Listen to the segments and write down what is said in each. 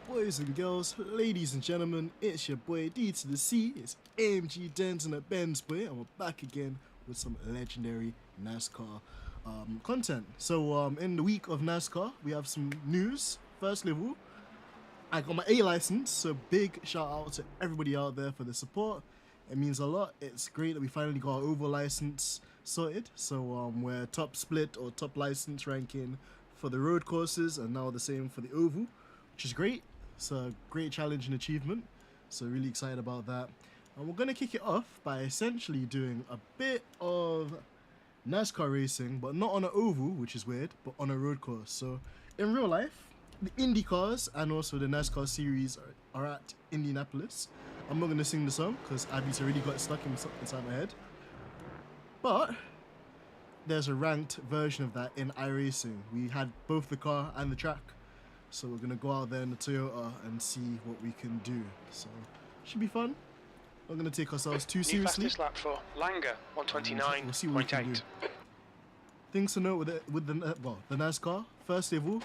Boys and girls, ladies and gentlemen, it's your boy D to the C. It's AMG Denton at Ben's boy, and we're back again with some legendary NASCAR content. So in the week of NASCAR, we have some news. Firstly of all, I got my A license, so big shout out to everybody out there for the support. It means a lot. It's great that we finally got our oval license sorted. So we're top split or top license ranking for the road courses, and now the same for the oval, which is great. It's a great challenge and achievement, so really excited about that. And we're gonna kick it off by essentially doing a bit of NASCAR racing, but not on an oval, which is weird, but on a road course. So in real life, the Indy cars and also the NASCAR series are at Indianapolis. I'm not gonna sing the song because Abby's already got stuck inside my head, but there's a ranked version of that in iRacing. We had both the car and the track, so we're gonna go out there in the Toyota and see what we can do. So should be fun. Not gonna take ourselves too seriously. Fastest lap for Langer, 129.8. We'll see what we can do. Things to note with the NASCAR. First of all,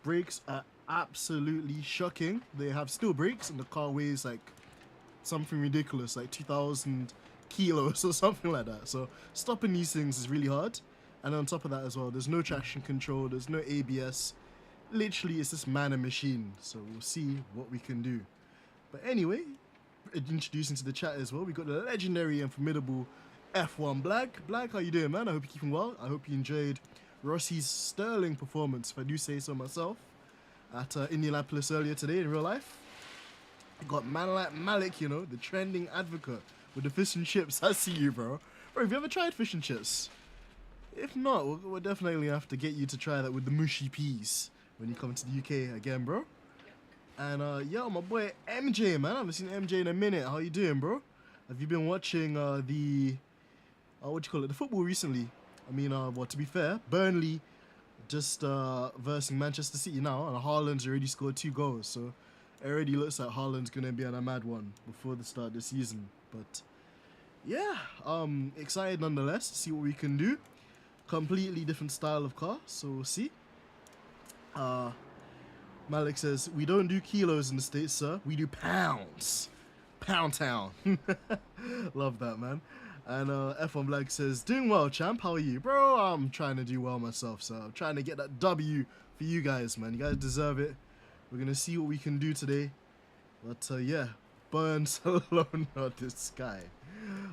brakes are absolutely shocking. They have steel brakes, and the car weighs like something ridiculous, like 2,000 kilos or something like that. So stopping these things is really hard. And on top of that as well, there's no traction control, there's no ABS. Literally, it's just man and machine. So we'll see what we can do. But anyway, introducing to the chat as well, we got the legendary and formidable F1 Black. Black, how you doing, man? I hope you're keeping well. I hope you enjoyed Rossi's sterling performance, if I do say so myself, at Indianapolis earlier today in real life. I got man like Malik, you know, the trending advocate with the fish and chips. I see you, bro. Bro, have you ever tried fish and chips? If not, we'll definitely have to get you to try that with the mushy peas when you come to the UK again, bro. And yo, my boy MJ, man. I haven't seen MJ in a minute. How you doing, bro? Have you been watching the what you call it, the football recently? I mean, well, to be fair, Burnley just versus Manchester City now, and Haaland's already scored 2 goals, so it already looks like Haaland's gonna be on a mad one before the start of the season. But yeah, excited nonetheless to see what we can do. Completely different style of car, so we'll see. Malik says, we don't do kilos in the States, sir. We do pounds. Pound town. Love that, man. And F1 Black says, doing well, champ. How are you? Bro, I'm trying to do well myself, so I'm trying to get that W for you guys, man. You guys deserve it. We're going to see what we can do today. But yeah, burns alone not this guy.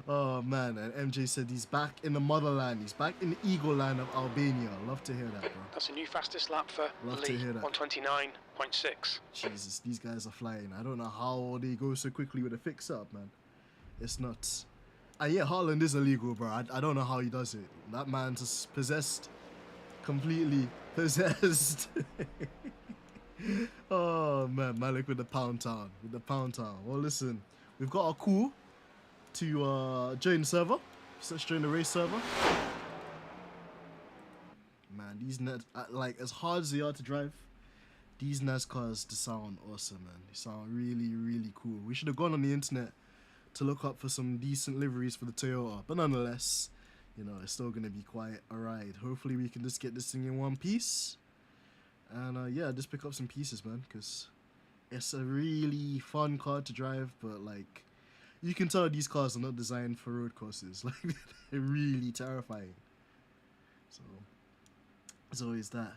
Oh, man. And MJ said he's back in the motherland. He's back in the eagle land of Albania. Love to hear that, bro. That's a new fastest lap for Love Lee, to hear that. 129.6. Jesus, these guys are flying. I don't know how they go so quickly with a fix-up, man. It's nuts. And yeah, Haaland is illegal, bro. I don't know how he does it. That man's just possessed. Completely possessed. Oh, man. Malik with the pound town. With the pound town. Well, listen. We've got our call to join the server. So let's join the race server. Man, these like, as hard as they are to drive, these NASCARs just sound awesome, man. They sound really, really cool. We should have gone on the internet to look up for some decent liveries for the Toyota, but nonetheless, you know, it's still gonna be quite a ride. Hopefully we can just get this thing in one piece, and yeah, just pick up some pieces, man, because it's a really fun car to drive, but like, you can tell these cars are not designed for road courses. Like, they're really terrifying. So there's always that.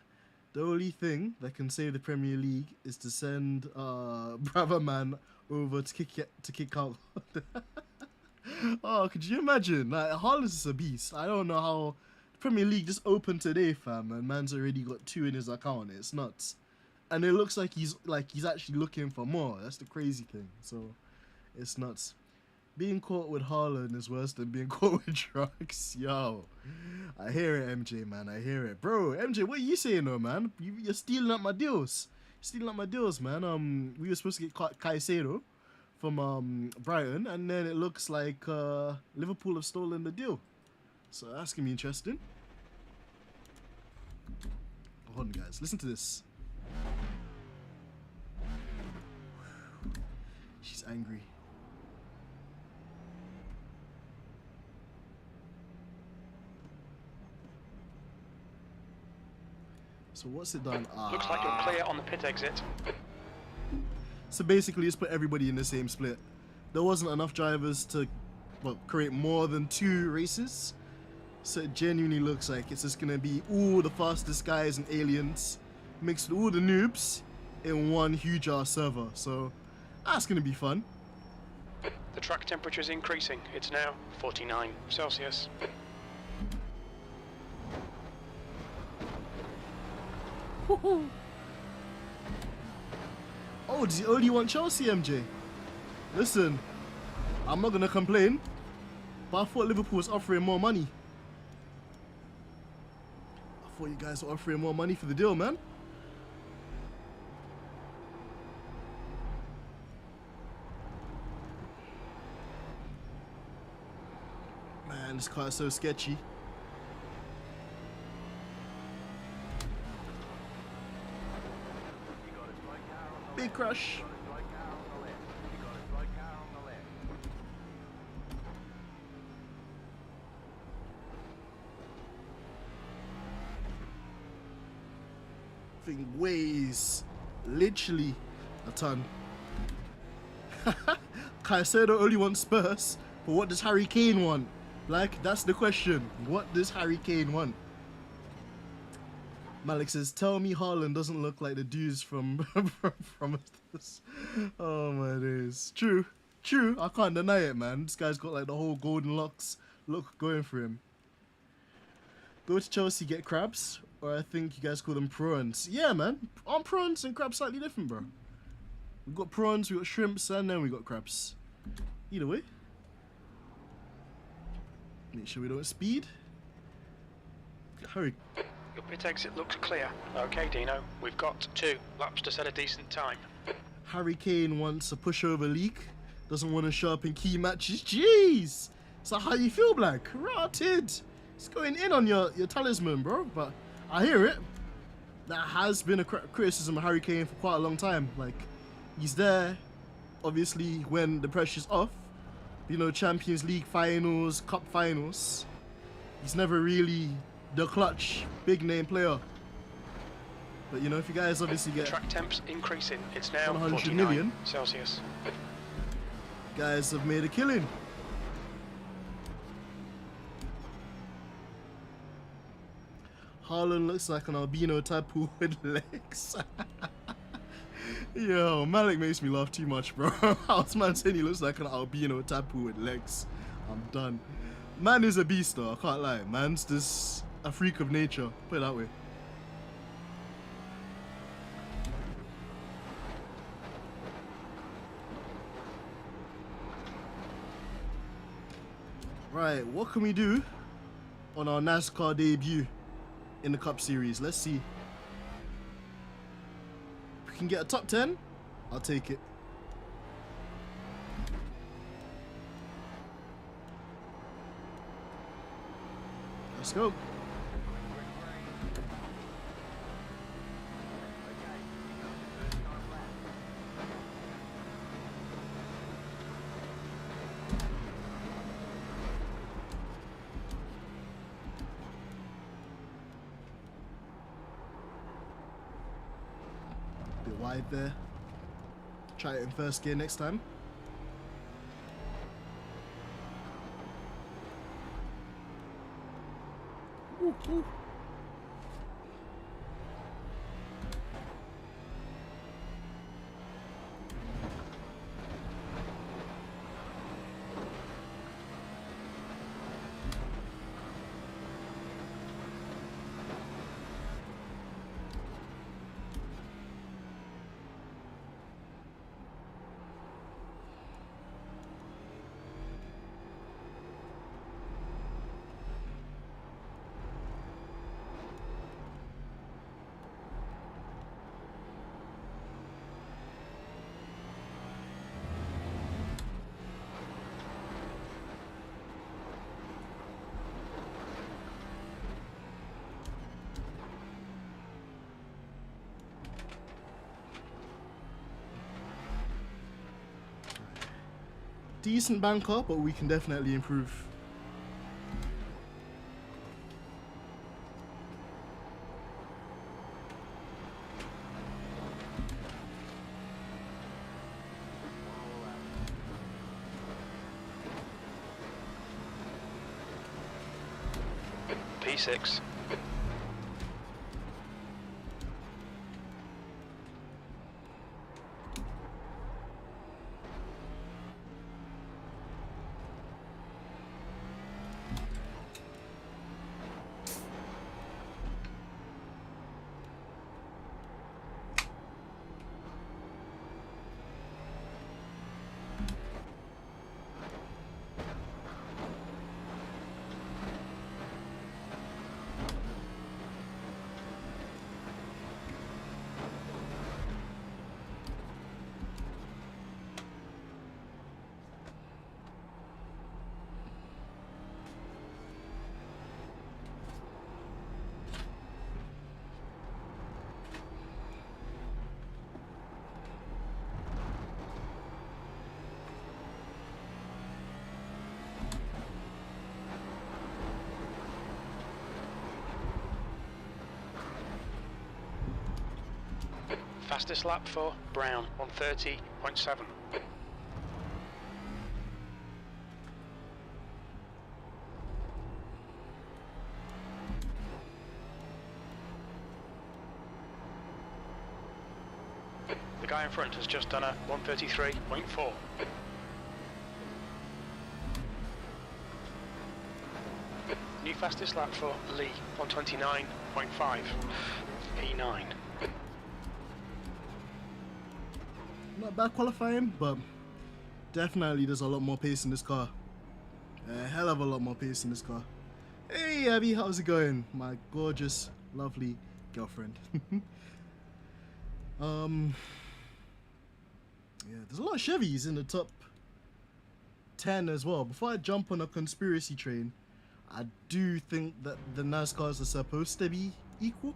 The only thing that can save the Premier League is to send Brother Man over to kick out. Oh, could you imagine? Like, Haaland's is a beast. I don't know how the Premier League just opened today, fam, and man's already got 2 in his account. It's nuts, and it looks like he's actually looking for more. That's the crazy thing. So it's nuts. Being caught with Haaland is worse than being caught with drugs. Yo, I hear it, MJ, man. I hear it. Bro, MJ, what are you saying, though, man? You're stealing up my deals. Stealing up my deals, man. We were supposed to get Caicedo from Brighton, and then it looks like Liverpool have stolen the deal. So that's going to be interesting. Hold on, guys. Listen to this. She's angry. So what's it done? Looks like you're clear on the pit exit. So basically, just put everybody in the same split. There wasn't enough drivers to, well, create more than 2 races. So it genuinely looks like it's just gonna be all the fastest guys and aliens mixed with all the noobs in one huge ass server. So that's gonna be fun. The track temperature is increasing. It's now 49 Celsius. Woohoo. Oh, does he only want Chelsea, MJ? Listen, I'm not gonna complain, but I thought Liverpool was offering more money. I thought you guys were offering more money for the deal, man. Man, this car is so sketchy. Big crash. Thing weighs literally a ton. Caicedo only wants Spurs, but what does Harry Kane want? Like, that's the question. What does Harry Kane want? Malik says, tell me Haaland doesn't look like the dudes from from this. Oh my days. True. True. I can't deny it, man. This guy's got like the whole golden locks look going for him. Go to Chelsea, get crabs, or I think you guys call them prawns. Yeah, man. Aren't prawns and crabs slightly different, bro? We've got prawns, we got shrimps, and then we got crabs. Either way. Make sure we don't speed. Hurry. Your pit exit looks clear. Okay, Dino. We've got 2 laps to set a decent time. Harry Kane wants a pushover leak. Doesn't want to show up in key matches. Jeez! Is that how you feel, Black? Rotted! It's going in on your talisman, bro. But I hear it. That has been a criticism of Harry Kane for quite a long time. Like, he's there, obviously, when the pressure's off. You know, Champions League finals, Cup finals. He's never really the clutch, big name player. But you know, if you guys obviously get track temps increasing, it's now 100 49 million Celsius. Guys have made a killing. Haaland looks like an albino tadpole with legs. Yo, Malik makes me laugh too much, bro. How's man saying he looks like an albino tadpole with legs? I'm done. Man is a beast though, I can't lie. Man's just a freak of nature, put it that way. Right, what can we do on our NASCAR debut in the Cup Series? Let's see. If we can get a top 10, I'll take it. Let's go. Bit wide there. Try it in first gear next time. Ooh, ooh. Decent banker, but we can definitely improve. P6. Fastest lap for Brown, 130.7. The guy in front has just done a 133.4. New fastest lap for Lee, 129.5. P9. Not bad qualifying, but definitely there's a lot more pace in this car. A hell of a lot more pace in this car. Hey Abby, how's it going? My gorgeous, lovely girlfriend. Yeah, there's a lot of Chevys in the top 10 as well. Before I jump on a conspiracy train, I do think that the NASCARs are supposed to be equal.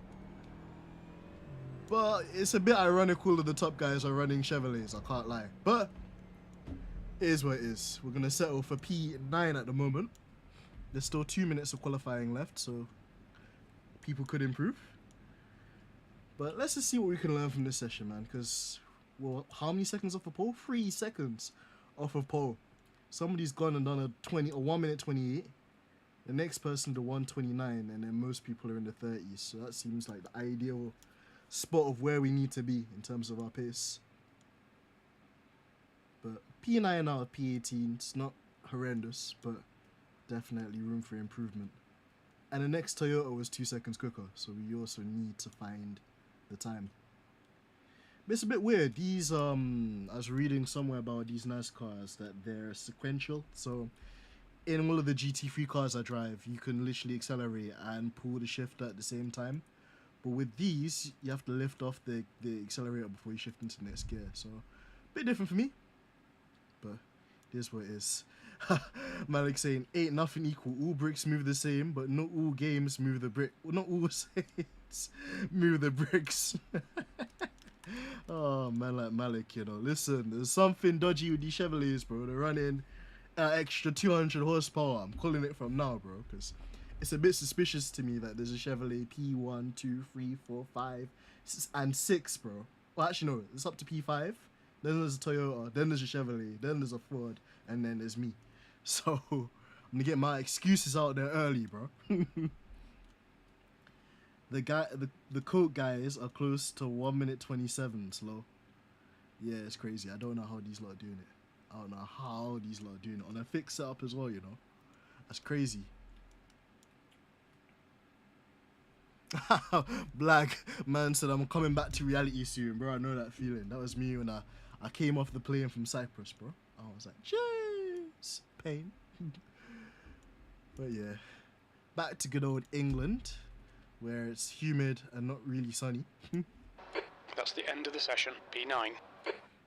But it's a bit ironical that the top guys are running Chevrolets, I can't lie. But it is what it is. We're going to settle for P9 at the moment. There's still 2 minutes of qualifying left, so people could improve. But let's just see what we can learn from this session, man. Because, well, how many seconds off of pole? 3 seconds off of pole. Somebody's gone and done a 1 minute 28. The next person to 129, and then most people are in the 30s. So that seems like the ideal spot of where we need to be in terms of our pace. But P9 out of P18, it's not horrendous, but definitely room for improvement. And the next Toyota was 2 seconds quicker, so we also need to find the time. But it's a bit weird. These I was reading somewhere about these NASCARs that they're sequential. So in all of the GT3 cars I drive, you can literally accelerate and pull the shifter at the same time. But with these, you have to lift off the accelerator before you shift into the next gear. So, a bit different for me. But it is what it is. Malik saying, ain't nothing equal. All bricks move the same, but not all games move the brick. Well, not all sides move the bricks. Oh, man like Malik, you know. Listen, there's something dodgy with these Chevrolets, bro. They're running extra 200 horsepower. I'm calling it from now, bro, because it's a bit suspicious to me that there's a Chevrolet P1, 2, 3, 4, 5, and 6, bro. Well, actually, no, it's up to P5. Then there's a Toyota, then there's a Chevrolet, then there's a Ford, and then there's me. So, I'm gonna get my excuses out there early, bro. The Coke guys are close to 1 minute 27 slow. Yeah, it's crazy. I don't know how these lot are doing it. I don't know how these lot are doing it on a fixed setup as well, you know. That's crazy. Black man said I'm coming back to reality soon, bro. I know that feeling. That was me when I came off the plane from Cyprus, bro. I was like, jeez, pain. But yeah, back to good old England, where it's humid and not really sunny. That's the end of the session, P9.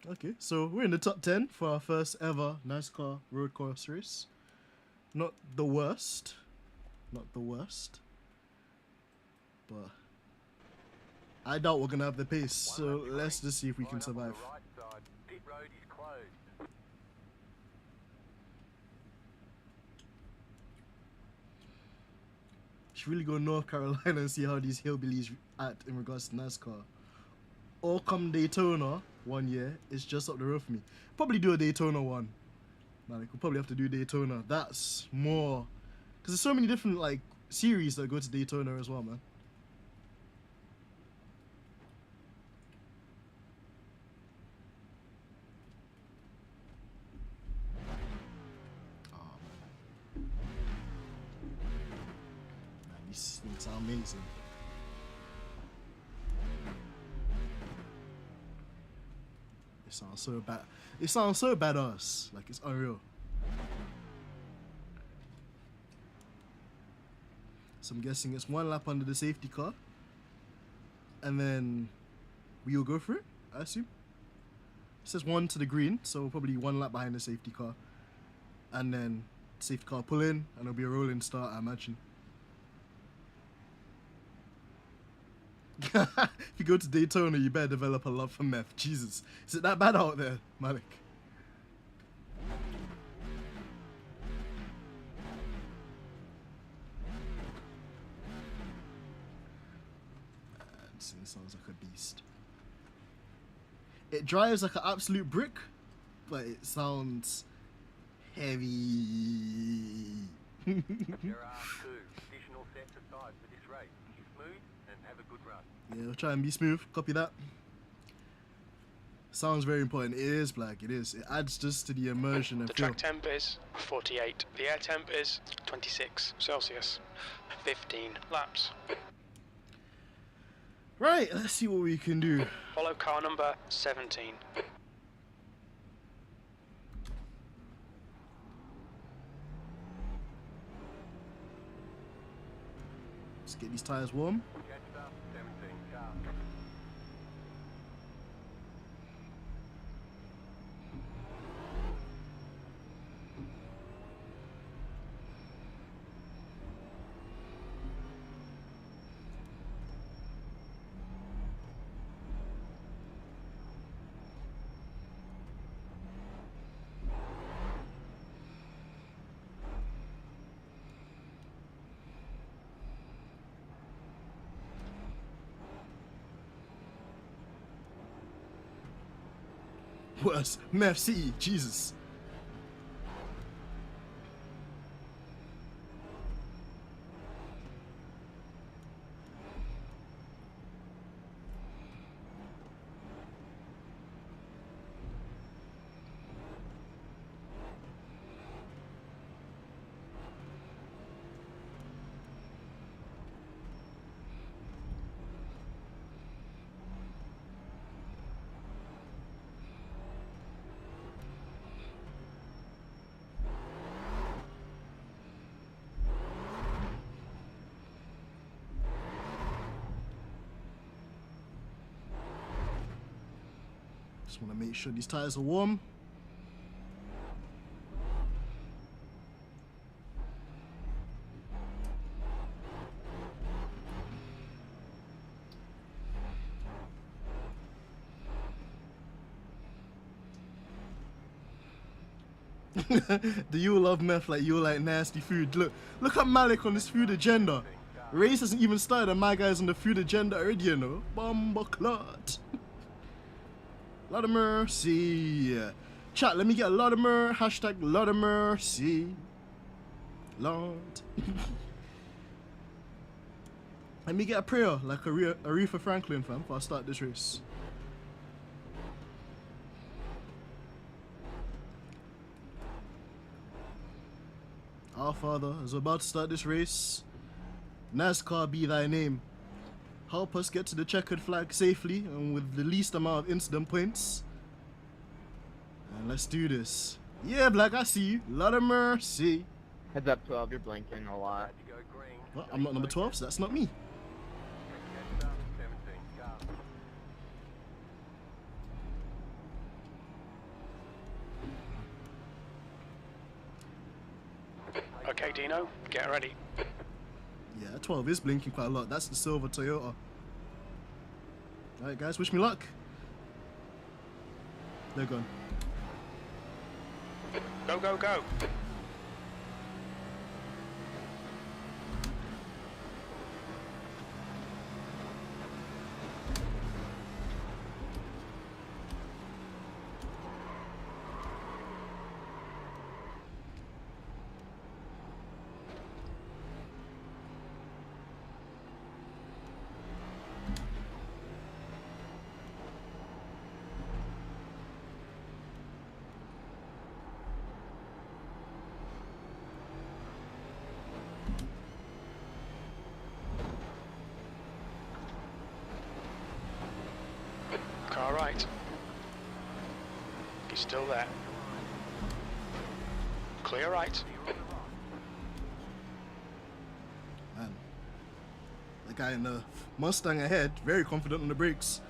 Okay, so we're in the top 10 for our first ever NASCAR road course race. Not the worst. Not the worst. But I doubt we're going to have the pace, so let's just see if we can survive. Should really go to North Carolina and see how these hillbillies act in regards to NASCAR. Or come Daytona one year, it's just up the road for me. Probably do a Daytona one. Like, we'll probably have to do Daytona. That's more, because there's so many different like series that go to Daytona as well, man. These things are amazing. It sounds so bad. It sounds so badass. Like it's unreal. So I'm guessing it's 1 lap under the safety car. And then we will go for it, I assume. It says 1 to the green, so probably 1 lap behind the safety car. And then safety car pull in, and it'll be a rolling start, I imagine. If you go to Daytona, you better develop a love for meth. Jesus. Is it that bad out there, Malik? This thing sounds like a beast. It drives like an absolute brick, but it sounds heavy. There are 2 additional sets of tyres for this race. Be smooth and have a good run. Yeah, we'll try and be smooth. Copy that. Sounds very important. It is, Black. It is. It adds just to the immersion and The feel. track temp is 48. The air temp is 26 Celsius. 15 laps. Right, let's see what we can do. Follow car number 17. Let's get these tires warm. Catch up, 17 car. Worse. Meth City. Jesus. Just want to make sure these tires are warm. Do you love meth like you like nasty food? Look at Malik on this food agenda. Race hasn't even started and my guy's on the food agenda already, you know. Bomba clot. Lot of mercy. Chat, let me get a lot of mercy. Hashtag lot of mercy. Lord. Let me get a prayer like Aretha Franklin, fam, before I start this race. Our Father, as we're about to start this race, Nascar be thy name. Help us get to the checkered flag safely and with the least amount of incident points. And let's do this. Yeah, Black, I see you. Lot of mercy. Heads up 12, you're blinking a lot. To go green. Well, I'm not number 12, so that's not me. Catch up, 17 car. Okay, Dino, get ready. Yeah, 12 is blinking quite a lot. That's the silver Toyota. Alright, guys, wish me luck. They're gone. Go, go, go. car right. He's still there. Clear right. Man, the guy in the Mustang ahead, very confident on the brakes.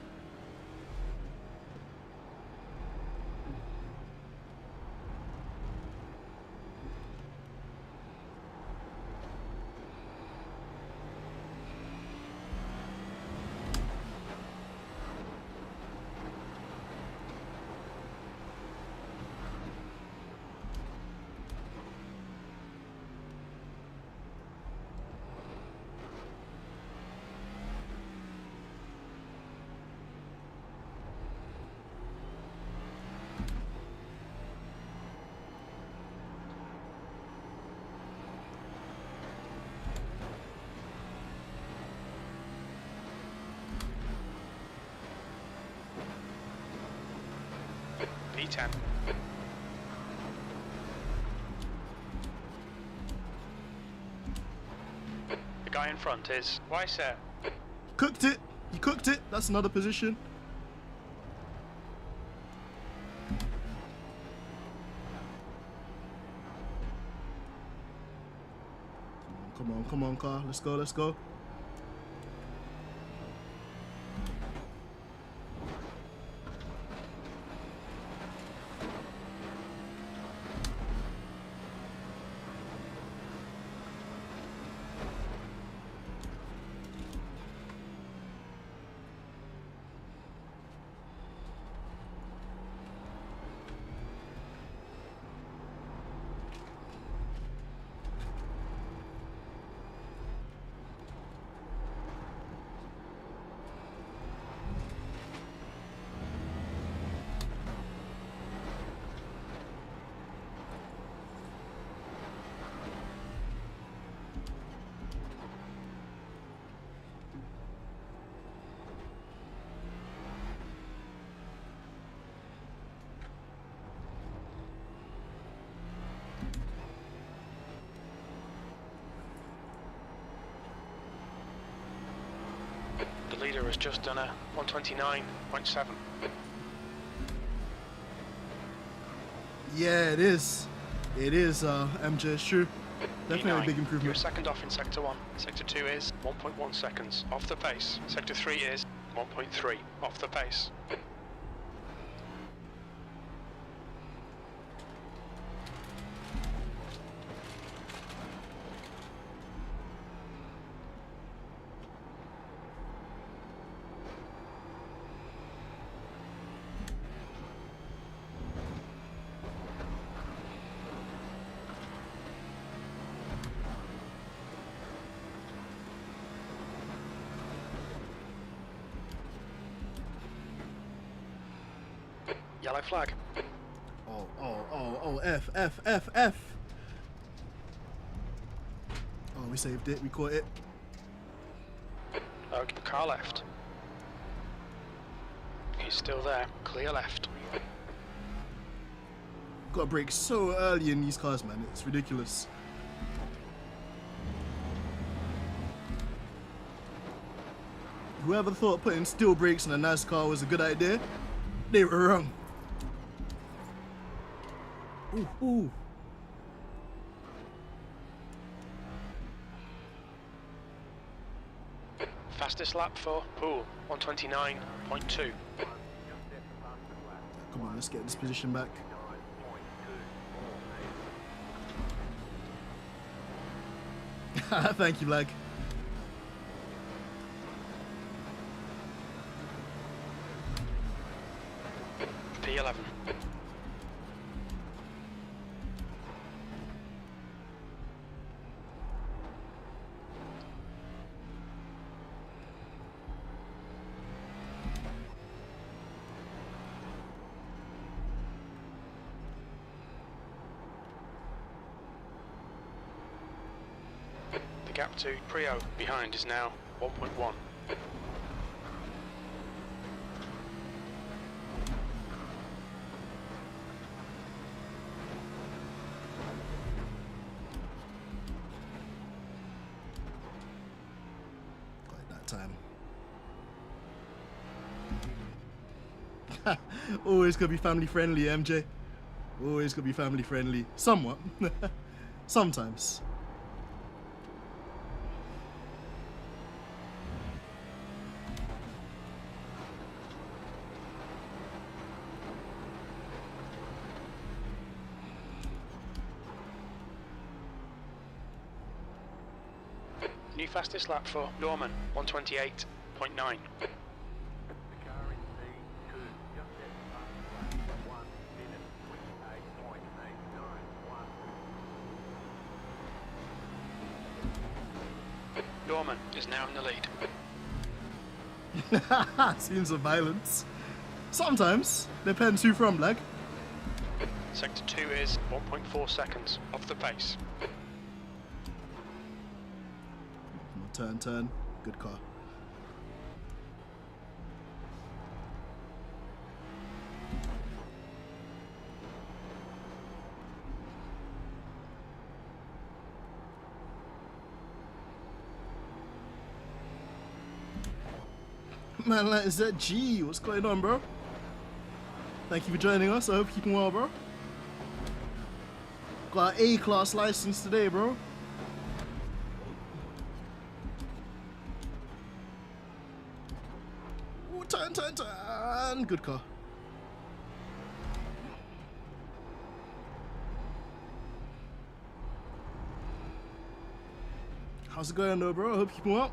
P10. The guy in front is Weiser. Cooked it. He cooked it. That's another position. Come on, car. Let's go, let's go. The leader has just done a 129.7. Yeah, it is. It is, MJ, it's true. Definitely a E9, big you're improvement. second off in Sector 1. Sector 2 is 1.1 seconds off the pace. Sector 3 is 1.3 off the pace. Yellow flag. Oh, F. Oh, we saved it, we caught it. Okay, car left. He's still there. Clear left. Got to brake so early in these cars, man. It's ridiculous. Whoever thought putting steel brakes in a Nascar was a good idea, they were wrong. Ooh. Fastest lap for Poole, 129.2. Come on, let's get this position back. Thank you, lag. P11. The gap to Prio behind is now 1.1. Got it that time. Always gonna be family friendly, MJ. Always gonna be family friendly. Somewhat. Sometimes. New fastest lap for Norman, 128.9. The car in P2 just set the fastest lap, 1 minute 28.891. Norman is now in the lead. Scenes of violence. Sometimes. Depends who from, lag. Sector 2 is 1.4 seconds off the pace. Turn. Good car. Man, like, is that G? What's going on, bro? Thank you for joining us. I hope you're keeping well, bro. Got an A-class license today, bro. Ooh, turn. Good car. How's it going, though, bro? I hope you're keeping well.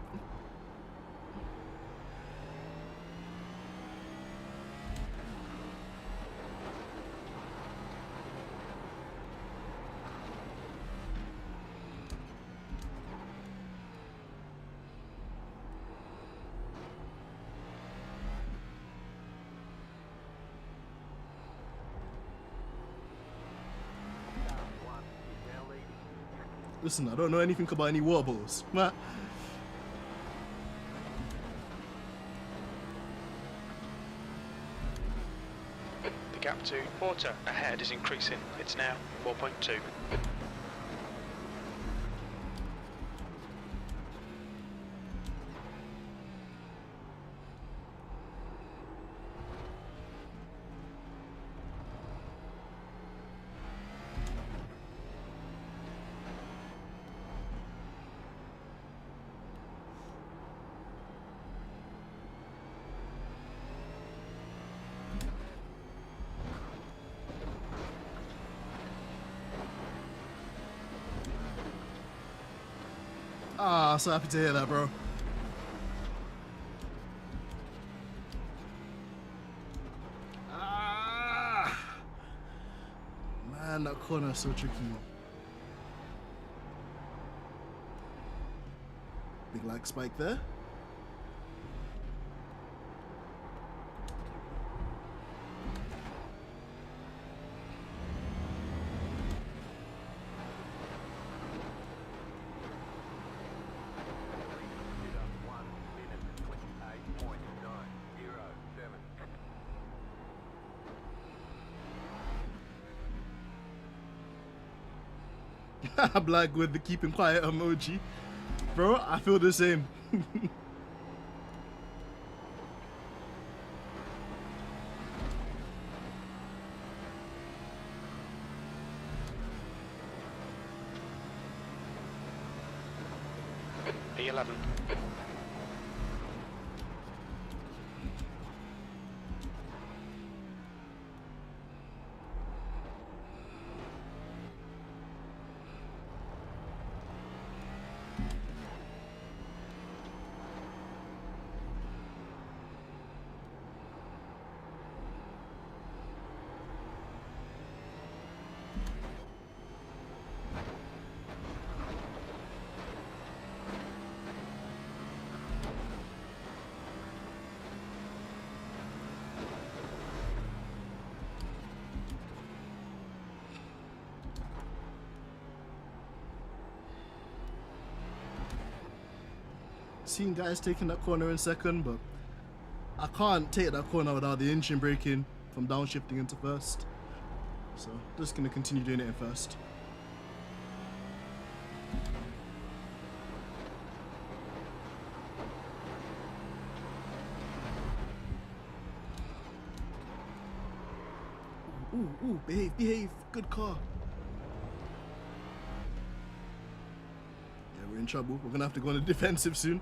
Listen, I don't know anything about any water bottles. Nah. The gap to Porter ahead is increasing. It's now 4.2. Ah, so happy to hear that, bro. Ah, man, that corner is so tricky. Big lag spike there. Black with the keeping quiet emoji. Bro, I feel the same. P11. Seen guys taking that corner in second, but I can't take that corner without the engine braking from downshifting into first. So just gonna continue doing it in first. Ooh, behave. Good car. Yeah, we're in trouble. We're gonna have to go on the defensive soon.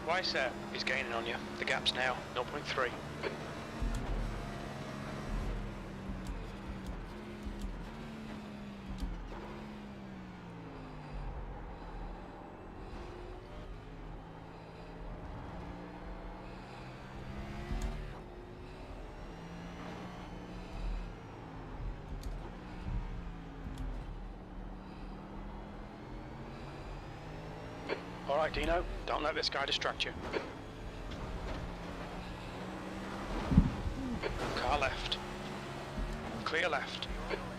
Weiser is gaining on you. The gap's now 0.3. All right, Dino, don't let this guy distract you. Car left. Clear left.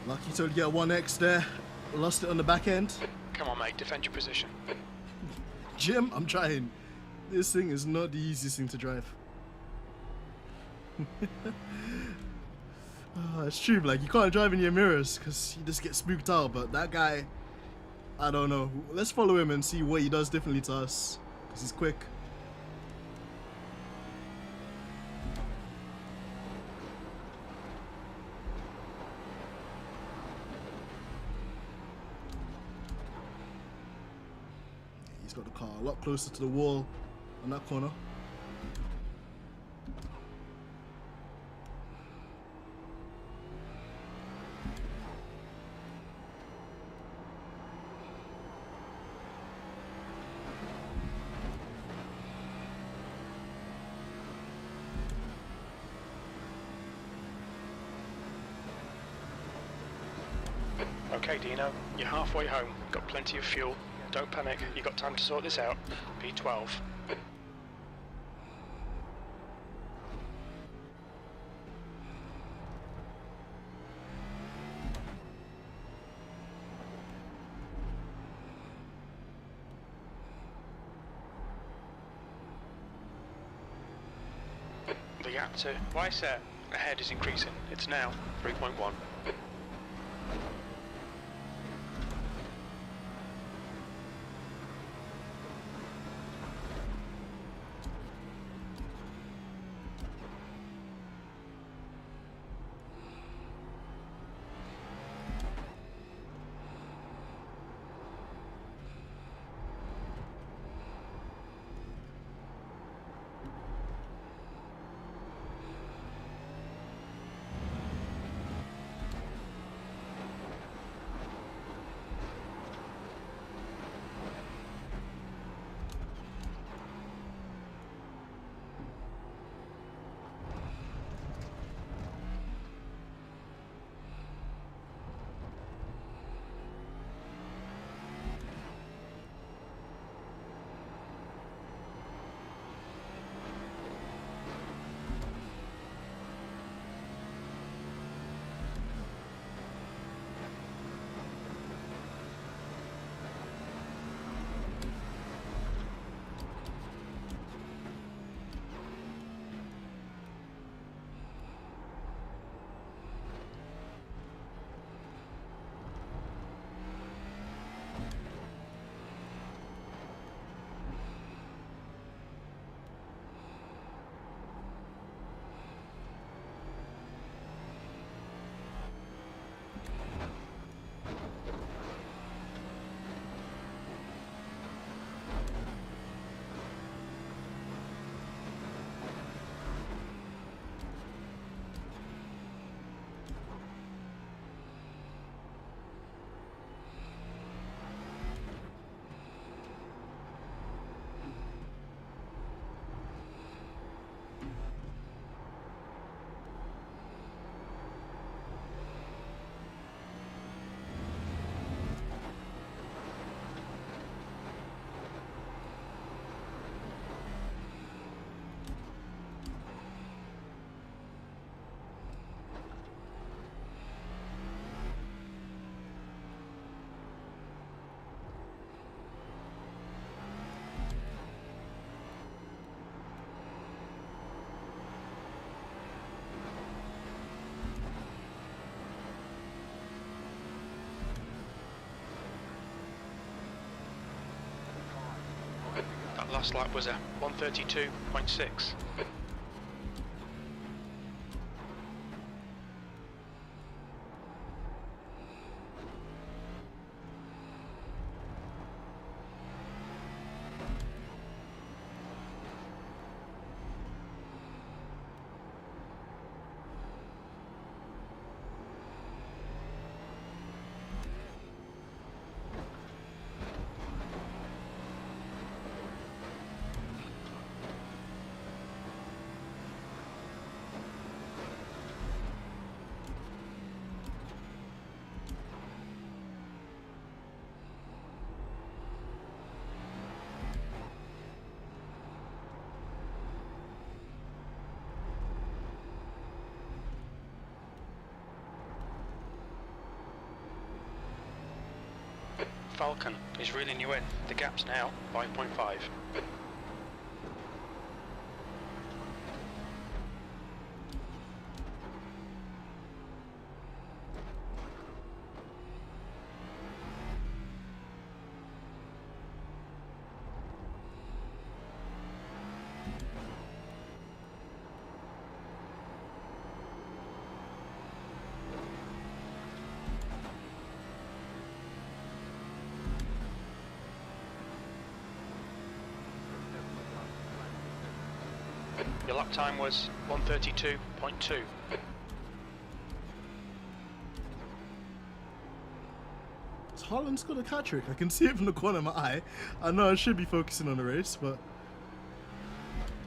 Lucky to get 1x there. Lost it on the back end. Come on, mate, defend your position. Jim, I'm trying. This thing is not the easiest thing to drive. It's true, like you can't drive in your mirrors because you just get spooked out. But that guy, I don't know. Let's follow him and see what he does differently to us because he's quick. He's got the car a lot closer to the wall on that corner. Okay, Dino, you're halfway home. Got plenty of fuel. Don't panic, you got time to sort this out. P12. The gap to Weiser ahead is increasing. It's now 3.1. Last lap was a 1:32.6. Falcon is reeling you in. The gap's now 5.5. Your lap time was 1:32.2. Holland's got a cat trick. I can see it from the corner of my eye. I know I should be focusing on the race, but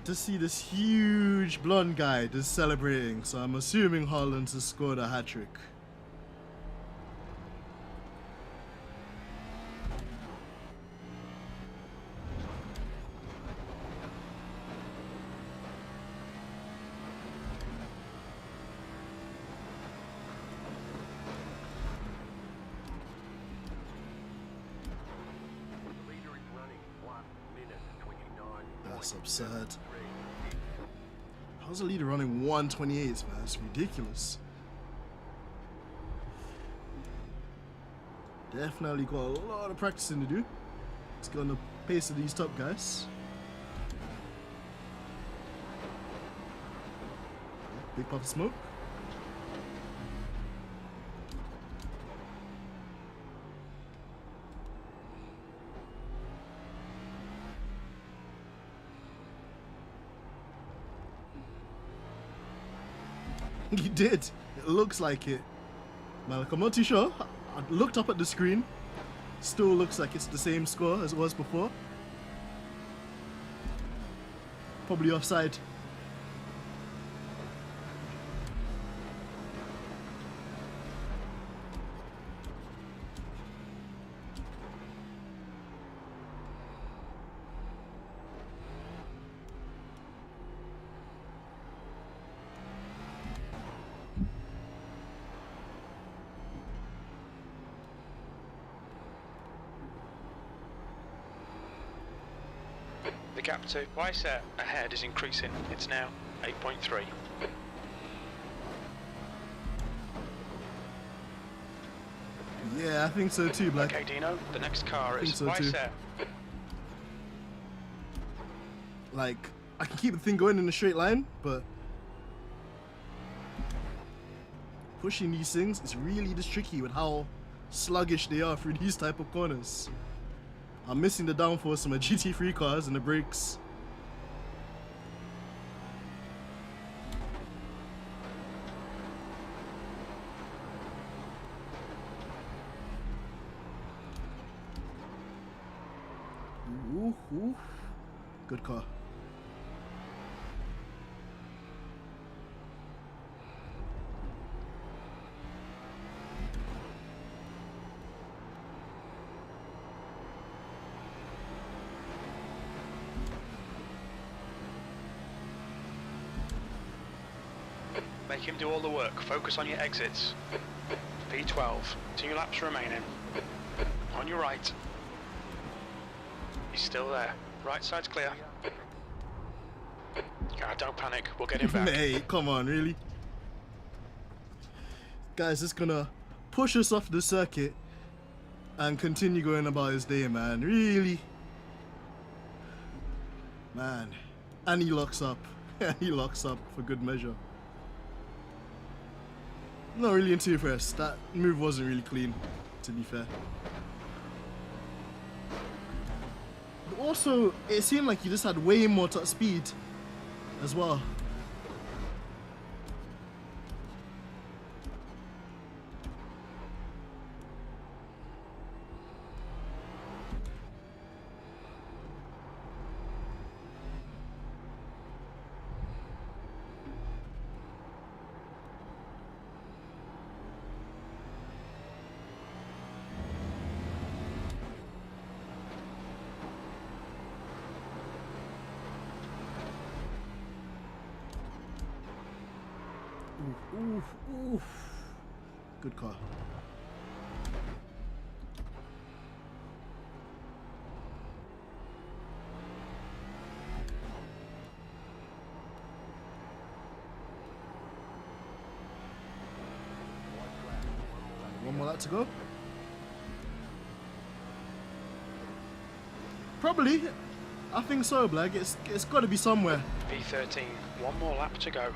to see this huge blonde guy just celebrating, so I'm assuming Holland has scored a hat trick. That's absurd. How's the leader running 128, man? That's ridiculous. Definitely got a lot of practicing to do. Let's go on the pace of these top guys. Big puff of smoke. He did. It looks like it. Man, like, I'm not too sure. I looked up at the screen. Still looks like it's the same score as it was before. Probably offside. The gap to Weiser ahead is increasing. It's now 8.3. Yeah, I think so too, Black. Okay, Dino, the next car is so too. Weiser. Like, I can keep the thing going in a straight line, but pushing these things is really just tricky with how sluggish they are through these type of corners. I'm missing the downforce of my GT3 cars and the brakes. Ooh. Good car. Make him do all the work. Focus on your exits. P12. 2 laps remaining. On your right. He's still there. Right side's clear. Don't panic. We'll get him back. Mate, come on, really? Guy's just gonna push us off the circuit and continue going about his day, man. Really? Man. And he locks up. He locks up for good measure. Not really into it first. That move wasn't really clean, to be fair. But also, it seemed like he just had way more top speed as well. Oof, oof. Good car. One more lap to go. Probably. I think so, Blag. It's got to be somewhere. P13, one more lap to go.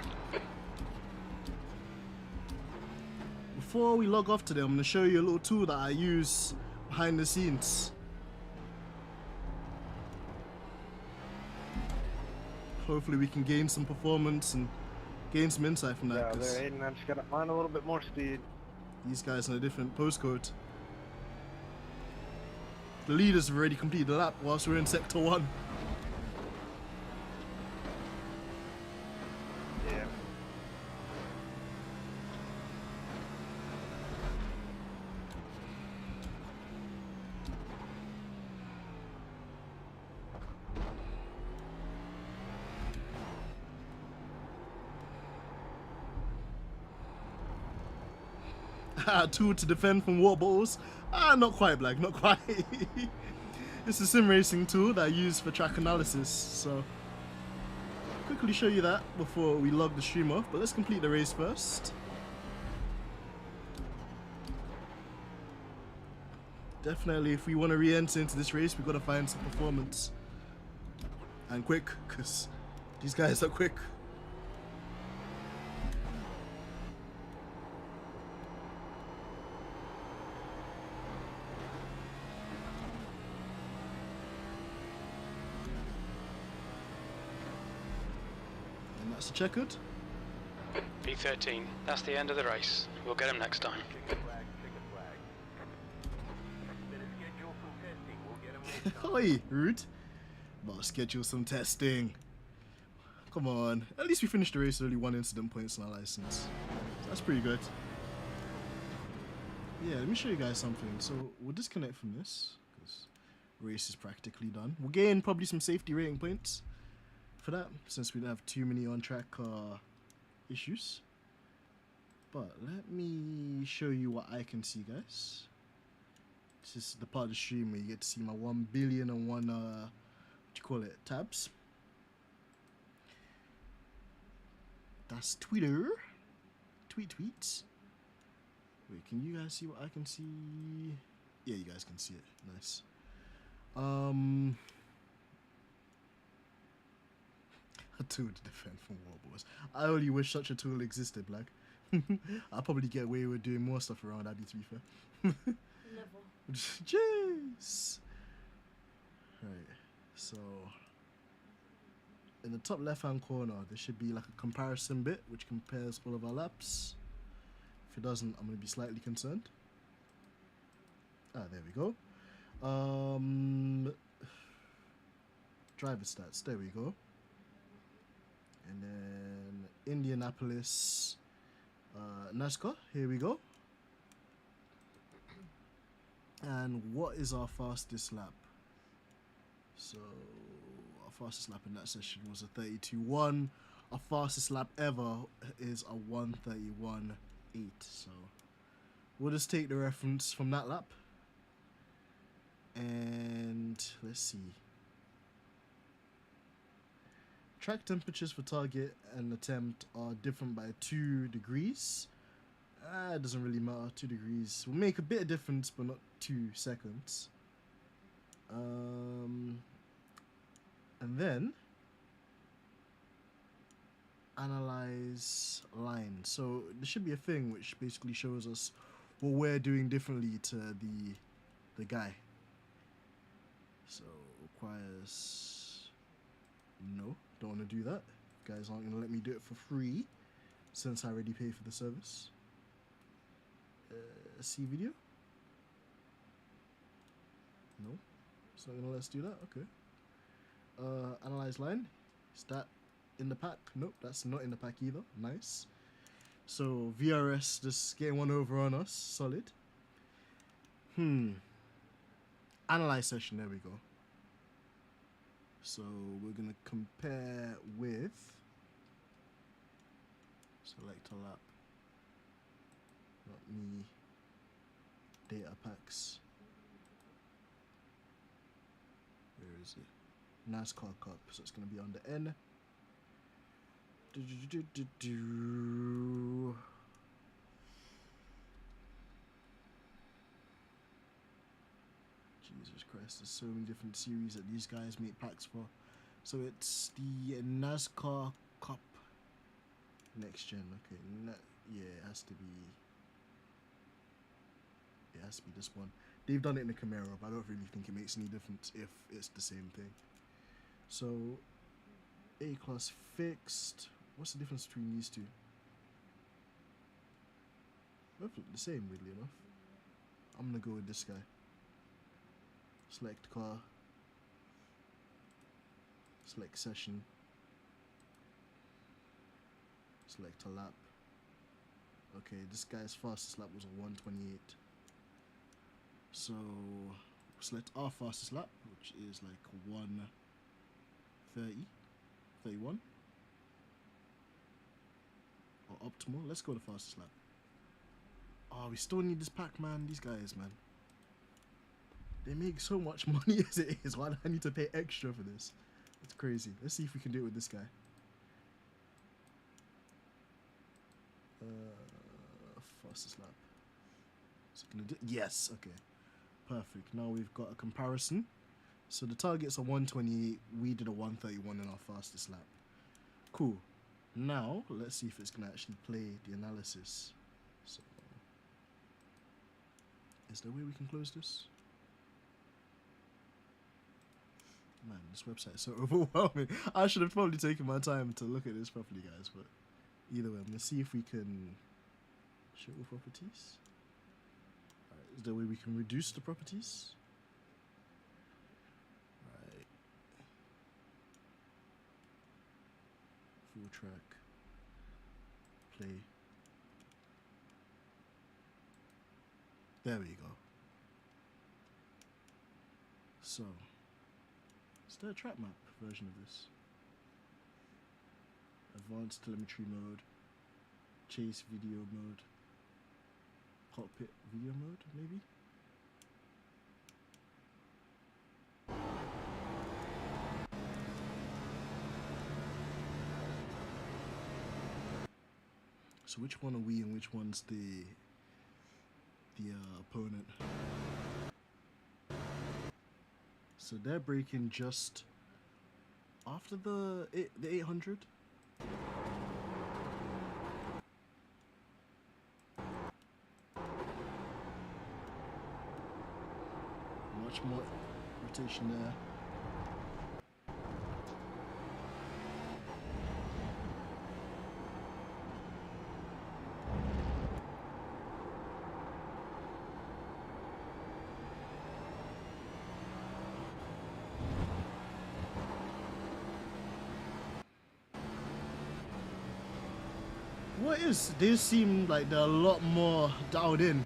Before we log off today, I'm going to show you a little tool that I use behind the scenes. Hopefully we can gain some performance and gain some insight from that. Yeah, 'Cause there, Aiden. I just gotta find a little bit more speed. these guys on a different postcode. The leaders have already completed the lap whilst we're in Sector 1. Yeah. Tool to defend from water bottles. Not quite, Black, not quite. It's a sim racing tool that I use for track analysis. So, quickly show you that before we log the stream off. But let's complete the race first. Definitely, if we want to re-enter into this race, we've got to find some performance. And quick, because these guys are quick. And that's the checkered. P13, that's the end of the race. We'll get him next time. Chicken flag, chicken flag. Better schedule some testing. We'll get 'em next time. Oi, rude. But schedule some testing. Come on. At least we finished the race with only 1 incident points in our license. That's pretty good. Yeah, let me show you guys something. So we'll disconnect from this because race is practically done. We'll gain probably some safety rating points for that since we don't have too many on-track issues. But let me show you what I can see, guys. This is the part of the stream where you get to see my 1,000,000,001 what you call it, tabs. That's Twitter. Tweets. Wait, can you guys see what I can see? Yeah, you guys can see it. Nice. A tool to defend from war boys. I only wish such a tool existed, Black. I'll probably get away with doing more stuff around Addy, to be fair. Never. Jeez. Right, so in the top left hand corner there should be like a comparison bit which compares all of our laps. If it doesn't, I'm going to be slightly concerned. There we go. Driver stats, there we go. And then Indianapolis Nascar, here we go. And what is our fastest lap? So our fastest lap in that session was a 32.1. Our fastest lap ever is a 1:31.8. So we'll just take the reference from that lap. And let's see. Track temperatures for target and attempt are different by 2 degrees. It doesn't really matter, 2 degrees will make a bit of difference, but not 2 seconds. And then analyze line. So there should be a thing which basically shows us what we're doing differently to the guy. So requires no, don't want to do that. Guys aren't gonna let me do it for free since I already paid for the service. See video? No, it's not gonna let us do that. Okay. Analyze line. Is that in the pack? Nope, that's not in the pack either. Nice. So VRS just getting one over on us. Solid. Analyze session. There we go. So we're gonna compare with select a lap. Not me. Data packs. Where is it? NASCAR Cup. So it's gonna be on the N. Jesus Christ, there's so many different series that these guys make packs for. So it's the NASCAR Cup next gen. Okay, yeah, it has to be. It has to be this one. They've done it in the Camaro, but I don't really think it makes any difference if it's the same thing. So A class fixed. What's the difference between these two? Both look the same, weirdly enough. I'm gonna go with this guy. Select car. Select session. Select a lap. Okay, this guy's fastest lap was a 128. So select our fastest lap, which is like 130, 31. Or optimal. Let's go the fastest lap. Oh, we still need this pack, man. These guys, man. They make so much money as it is. Why do I need to pay extra for this? It's crazy. Let's see if we can do it with this guy. Fastest lap. So gonna do, yes, okay. Perfect. Now we've got a comparison. So the target's a 128. We did a 131 in our fastest lap. Cool. Now, let's see if it's going to actually play the analysis. So, is there a way we can close this? Man, this website is so overwhelming. I should have probably taken my time to look at this properly, guys. But either way, I'm going to see if we can show all properties. Right, is there a way we can reduce the properties? Right. Full track. Play. There we go. So, is there a track map version of this? Advanced telemetry mode, chase video mode, cockpit video mode, maybe? So which one are we and which one's the opponent? So they're braking just after the 800. Much more rotation there. What is? They seem like they're a lot more dialed in.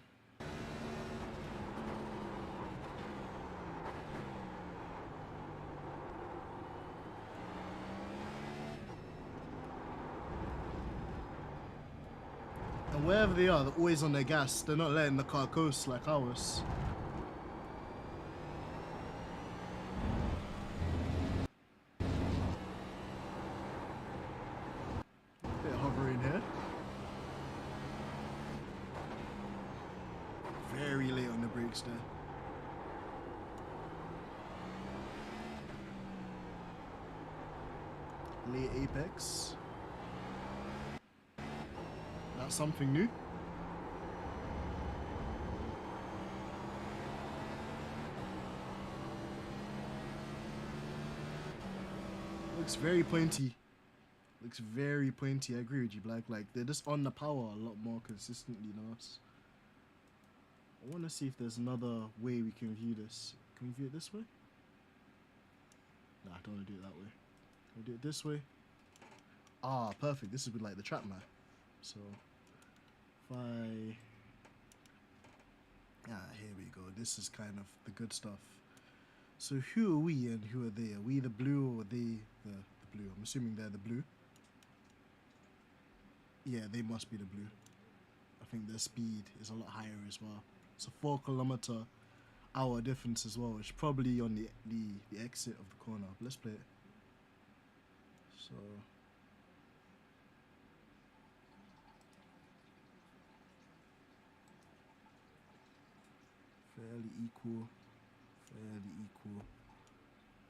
And wherever they are, they're always on their gas. They're not letting the car coast like ours. Bit of hovering here. Very late on the brakes there. Late apex. That's something new. Looks very pointy. Looks very pointy. I agree with you, Black. Like, they're just on the power a lot more consistently than us. I want to see if there's another way we can view this. Can we view it this way? Nah, I don't want to do it that way. Can we do it this way? Ah, perfect. This is with like the trap map. So, if I... Ah, here we go. This is kind of the good stuff. So who are we and who are they? Are we the blue or are they the blue? I'm assuming they're the blue. Yeah, they must be the blue. I think their speed is a lot higher as well. It's a 4 km/h difference as well, which is probably on the exit of the corner. But let's play it. So fairly equal, fairly equal,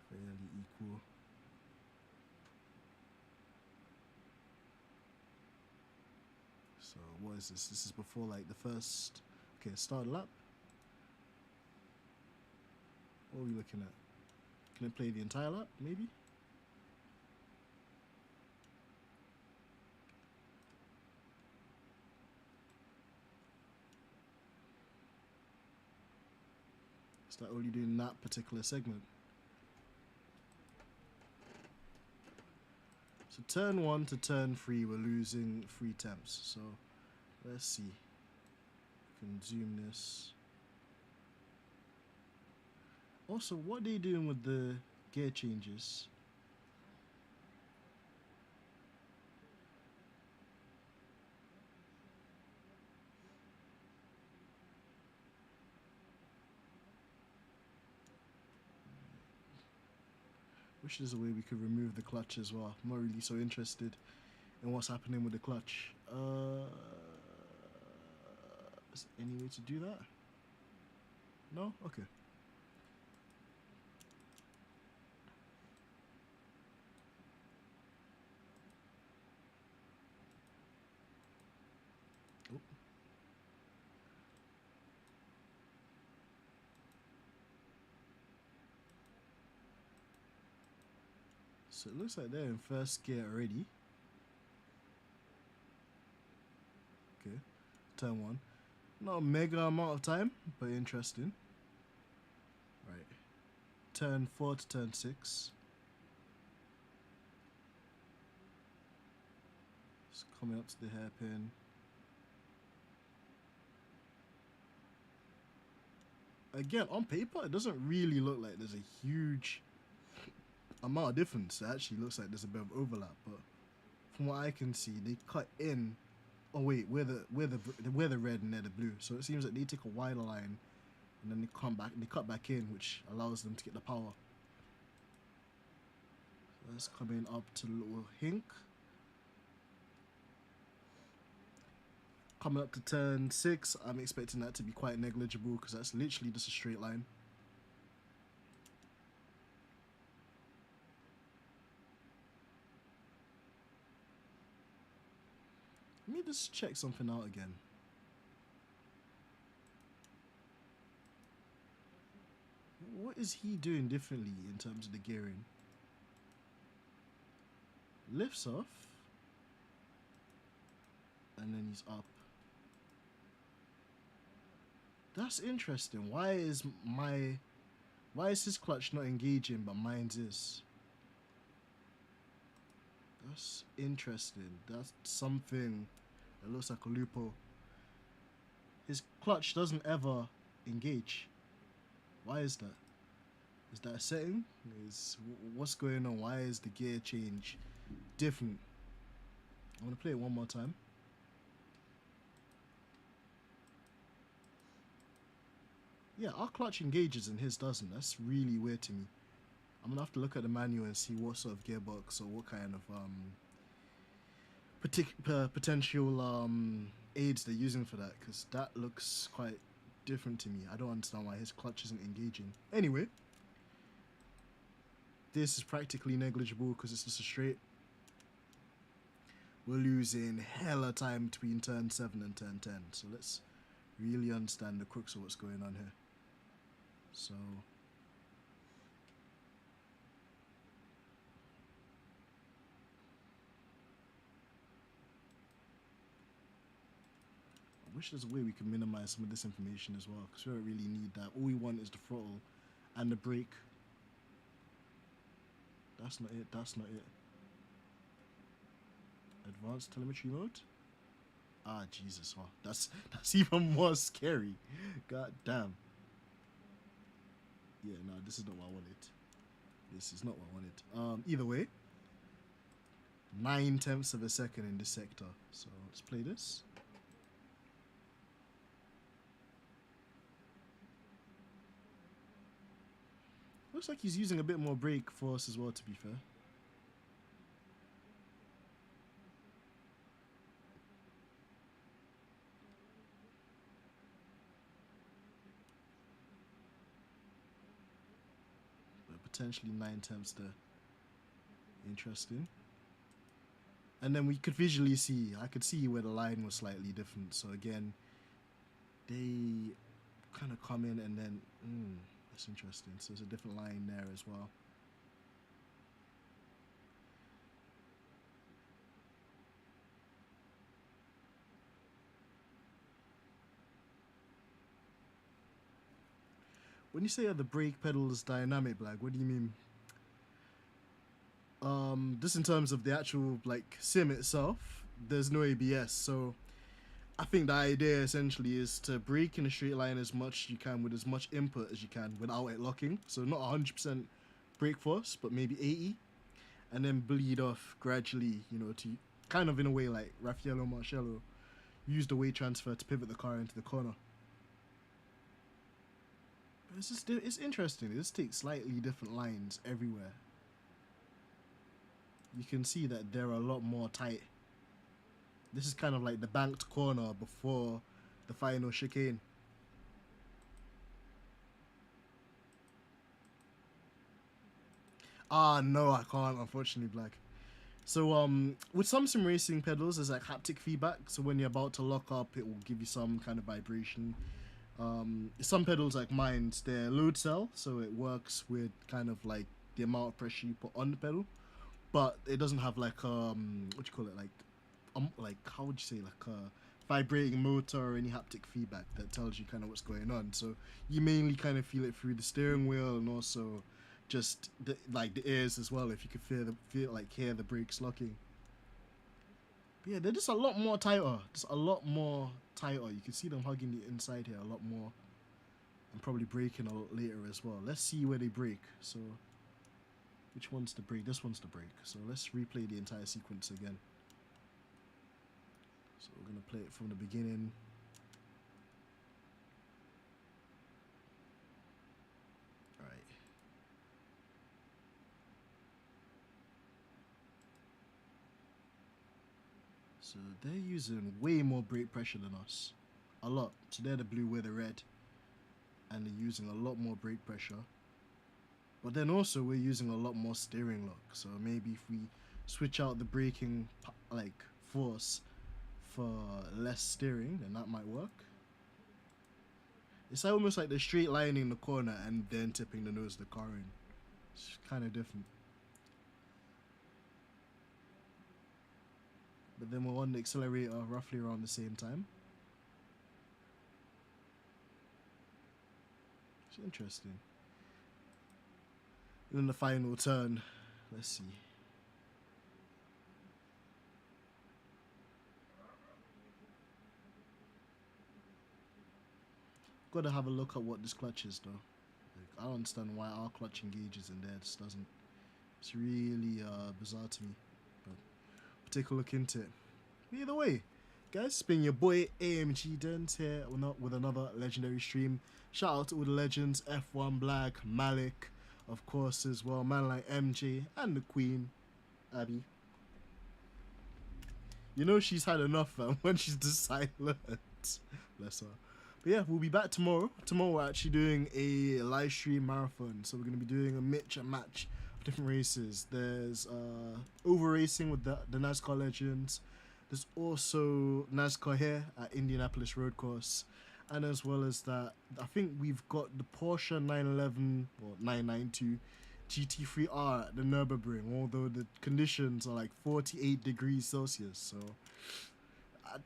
fairly equal. So what is this? This is before like the first, okay, start lap. What are we looking at? Can it play the entire lap, maybe? Is that only doing that particular segment? So turn 1 to turn 3, we're losing 3 temps. So let's see. We can zoom this. Also, what are they doing with the gear changes? Wish there's a way we could remove the clutch as well. I'm not really so interested in what's happening with the clutch. Is there any way to do that? No? Okay. Oh. So it looks like they're in first gear already. Okay, turn 1. Not a mega amount of time, but interesting. Right. Turn 4 to turn 6. It's coming up to the hairpin. Again, on paper, it doesn't really look like there's a huge amount of difference. It actually looks like there's a bit of overlap, but from what I can see, they cut in. Oh wait, we're the red and they're the blue. So it seems like they take a wider line and then they cut back in, which allows them to get the power. So that's coming up to the little hink. Coming up to turn 6, I'm expecting that to be quite negligible because that's literally just a straight line. Let me just check something out again. What is he doing differently in terms of the gearing? Lifts off. And then he's up. That's interesting. Why is his clutch not engaging but mine's is? That's interesting. That's something that looks like a loophole. His clutch doesn't ever engage. Why is that? Is that a setting? What's going on? Why is the gear change different? I'm gonna play it one more time. Yeah, our clutch engages and his doesn't. That's really weird to me. I'm gonna have to look at the manual and see what sort of gearbox or what kind of potential aids they're using for that, because that looks quite different to me. I don't understand why his clutch isn't engaging. Anyway, this is practically negligible because it's just a straight. we're losing hella time between turn 7 and turn 10. So let's really understand the crux of what's going on here. So I wish there's a way we can minimize some of this information as well, because we don't really need that. All we want is the throttle and the brake. That's not it. That's not it. Advanced telemetry mode. Ah, Jesus. Oh, that's even more scary. God damn. Yeah, no, this is not what I wanted. This is not what I wanted. Either way, 9/10 of a second in this sector. So let's play this. Looks like he's using a bit more brake force as well, to be fair. But potentially 9/10 there. Interesting. And then we could visually see, I could see where the line was slightly different. So again, they kind of come in and then, that's interesting. So there's a different line there as well. When you say the brake pedal is dynamic, like, what do you mean? Just in terms of the actual like sim itself, there's no ABS, so I think the idea essentially is to brake in a straight line as much as you can with as much input as you can without it locking. So not 100% brake force, but maybe 80, and then bleed off gradually, you know, to kind of in a way like Raffaello Marcello used the weight transfer to pivot the car into the corner. But it's interesting. It just takes slightly different lines everywhere. You can see that they're a lot more tight. This is kind of like the banked corner before the final chicane. Ah, no, I can't, unfortunately, Black. So, with some sim racing pedals, there's like haptic feedback. So when you're about to lock up, it will give you some kind of vibration. Some pedals like mine, they're load cell, so it works with kind of like the amount of pressure you put on the pedal. But it doesn't have like what you call it, like how would you say, like a vibrating motor or any haptic feedback that tells you kind of what's going on. So you mainly kind of feel it through the steering wheel and also just the ears as well, if you could hear the brakes locking. But yeah, they're just a lot more tighter. Just a lot more tighter. You can see them hugging the inside here a lot more, and probably braking a lot later as well. Let's see where they brake. So which one's the brake? This one's the brake. So let's replay the entire sequence again. So we're going to play it from the beginning. Alright. So they're using way more brake pressure than us. A lot. So they're the blue, we're the red. And they're using a lot more brake pressure. But then also we're using a lot more steering lock. So maybe if we switch out the braking like force for less steering, then that might work. It's almost like they're straight lining the corner and then tipping the nose of the car in. It's kind of different. But then we're on the accelerator roughly around the same time. It's interesting. And then the final turn, let's see. Gotta have a look at what this clutch is though. Like, I don't understand why our clutch engages in there. This doesn't. It's really bizarre to me. But we'll take a look into it. But either way, guys, it's been your boy AMG Dent here with another legendary stream. Shout out to all the legends, F1 Black, Malik, of course as well, man like MJ and the Queen, Abby. You know she's had enough when she's just silent. Bless her. But yeah, we'll be back tomorrow. Tomorrow we're actually doing a live stream marathon. So we're going to be doing a match different races. There's over racing with the NASCAR legends. There's also NASCAR here at Indianapolis Road Course, and as well as that, I think we've got the Porsche 911 or 992 GT3R at the Nürburgring, although the conditions are like 48 degrees Celsius. So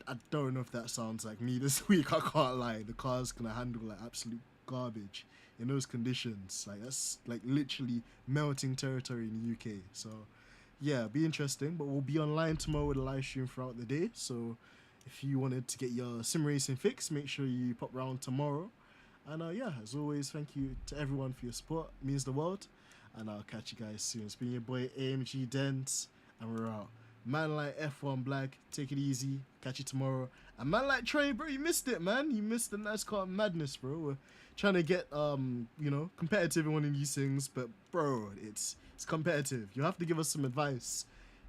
I don't know if that sounds like me this week. I can't lie. The car's gonna handle like absolute garbage in those conditions. Like that's like literally melting territory in the UK. So yeah, be interesting. But we'll be online tomorrow with a live stream throughout the day. So if you wanted to get your sim racing fix, make sure you pop round tomorrow. And yeah, as always, thank you to everyone for your support. It means the world. And I'll catch you guys soon. It's been your boy AMG Dent, and we're out. Man like F1 Black, take it easy. Catch you tomorrow. And man like Trey, bro, you missed it, man. You missed the NASCAR madness, bro. We're trying to get you know, competitive in one of these things, but bro, it's competitive. You have to give us some advice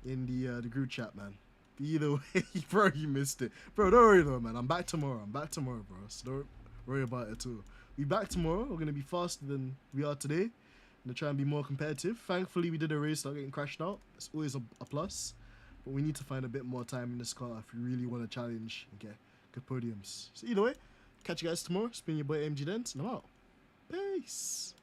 in the group chat, man. Either way, bro, you missed it. Bro, don't worry though, man. I'm back tomorrow, bro. So don't worry about it at all. We're back tomorrow. We're gonna be faster than we are today. To try and be more competitive. Thankfully, we did a race without getting crashed out. It's always a plus. But we need to find a bit more time in this car if we really want to challenge and get good podiums. So either way, catch you guys tomorrow. It's been your boy MG Dent, and I'm out. Peace.